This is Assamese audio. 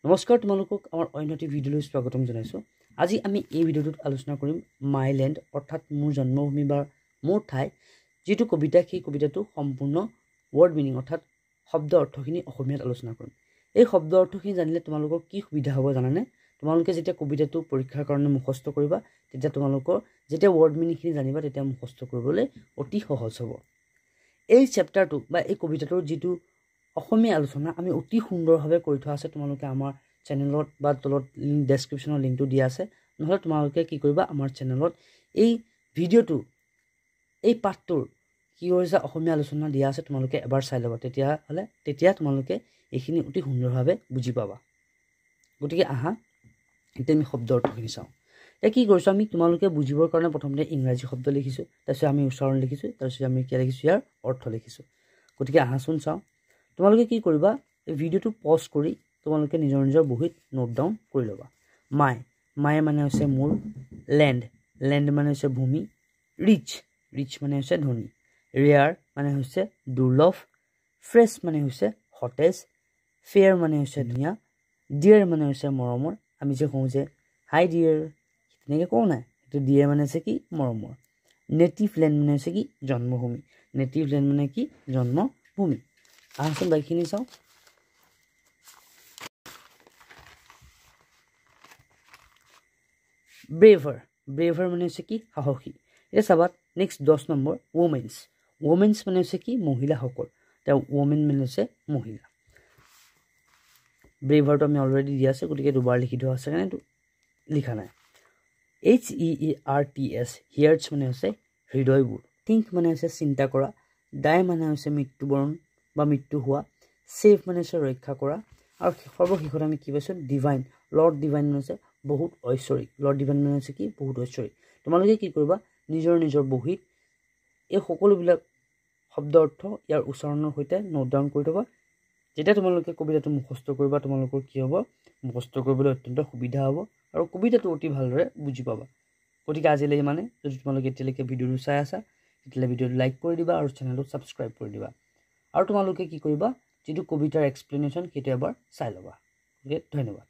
নমস্কাৰ তোমালোকক আমাৰ অন্যটি ভিডিঅ'লৈ স্বাগতম জনাইছো। আজি আমি এই ভিডিঅ'টোত আলোচনা কৰিম মাই ল্যান্ড অৰ্থাৎ মোৰ জন্মভূমি বা মোৰ ঠাই যেটো কবিতা সেই কবিতাটো সম্পূৰ্ণ ওয়াৰ্ড মিনিং অৰ্থাৎ শব্দ অৰ্থখিনি অসমীয়াত আলোচনা কৰিম। এই শব্দ অৰ্থখিনি জানিলে তোমালোকৰ কি সুবিধা হ'ব জানানে? তোমালোকে যেতিয়া কবিতাটো পৰীক্ষাৰ কাৰণে মুখস্থ কৰিবা তেতিয়া তোমালোকৰ যেতিয়া ওয়াৰ্ড মিনিংখিনি জানিবা তেতিয়া মুখস্থ কৰিবলৈ অতি সহজ হ'ব। এই চেপ্টাৰটো বা এই কবিতাটোৰ যেটো অসমীয়া আলোচনা আমি অতি সুন্দৰভাৱে কৰি থোৱা আছে। তোমালোকে আমাৰ চেনেলত বা তলত ডেসক্ৰিপচনৰ লিংকটো দিয়া আছে, নহলে তোমালোকে কি কৰিবা আমাৰ চেনেলত এই ভিডিঅ'টো এই পাঠটোৰ কি হৈছে অসমীয়া আলোচনা দিয়া আছে, তোমালোকে এবাৰ চাই ল'বা। তেতিয়া তোমালোকে এইখিনি অতি সুন্দৰভাৱে বুজি পাবা। গতিকে আহা এতিয়া আমি শব্দ অৰ্থখিনি চাওঁ। এতিয়া কি কৰিছো আমি তোমালোকে বুজিবৰ কাৰণে প্ৰথমতে ইংৰাজী শব্দ লিখিছো, তাৰপিছত আমি উচ্চাৰণ লিখিছো, তাৰপিছত আমি কি লিখিছো ইয়াৰ অৰ্থ লিখিছো। গতিকে আহাচোন চাওঁ। তোমালোকে কি কৰিবা এই ভিডিঅ'টো পজ কৰি তোমালোকে নিজৰ নিজৰ বহিত নোট ডাউন কৰি ল'বা। মাই মানে হৈছে মোৰ, ল্যান্ড মানে হৈছে ভূমি, ৰিচ মানে হৈছে ধনী, ৰেয়াৰ মানে হৈছে দুৰ্লভ, ফ্ৰেছ মানে হৈছে সতেজ, ফেয়াৰ মানে হৈছে ধুনীয়া, ডিয়াৰ মানে হৈছে মৰমৰ। আমি যে কওঁ যে হাই ডিয়াৰ তেনেকৈ কওঁ নাই, এইটো ডিয়াৰ মানে হৈছে কি মৰমৰ। নেটিভ ল্যান্ড মানে হৈছে কি জন্মভূমি, নেটিভ ল্যান্ড মানে কি জন্মভূমি। আহাচোন বাকীখিনি চাওঁ। ব্ৰেভাৰ মানে হৈছে কি সাহসী। এতিয়া চাবা নেক্সট 10 নম্বৰ ওমেন্স মানে হৈছে কি মহিলাসকল। এতিয়া ওমেন মানে হৈছে মহিলা। ব্ৰেভাৰটো আমি অলৰেডি দিয়া আছে, গতিকে দুবাৰ লিখি থোৱা আছে কাৰণে লিখা নাই। HEARTS হিয়াৰ্টছ মানে হৈছে হৃদয়বোৰ, থিংক মানে হৈছে চিন্তা কৰা, ডাই মানে হৈছে মৃত্যুবৰণ বা মৃত্যু হোৱা, সেভ মানে হৈছে ৰক্ষা কৰা, আৰু সৰ্বশেষত আমি কি পাইছো ডিভাইন, লৰ্ড ডিভাইন মানে হৈছে বহুত ঐশ্বৰিক। লৰ্ড ডিভাইন মানে হৈছে কি বহুত ঐশ্বৰিক। তোমালোকে কি কৰিবা নিজৰ নিজৰ বহিত এই সকলোবিলাক শব্দ অৰ্থ ইয়াৰ উচ্চাৰণৰ সৈতে নোট ডাউন কৰি থবা। যেতিয়া তোমালোকে কবিতাটো মুখস্থ কৰিবা তোমালোকৰ কি হ'ব মুখস্থ কৰিবলৈ অত্যন্ত সুবিধা হ'ব আৰু কবিতাটো অতি ভালদৰে বুজি পাবা। গতিকে আজিলৈ মানে যদি তোমালোকে এতিয়ালৈকে ভিডিঅ'টো চাই আছা তেতিয়াহ'লে ভিডিঅ'টো লাইক কৰি দিবা আৰু চেনেলটো ছাবস্ক্ৰাইব কৰি দিবা। আৰু তোমালোকে কি কৰিবা যেটো কবিতাৰ এক্সপ্লেনেশ্যন সেইটো এবাৰ চাই ল'বা। ধন্যবাদ।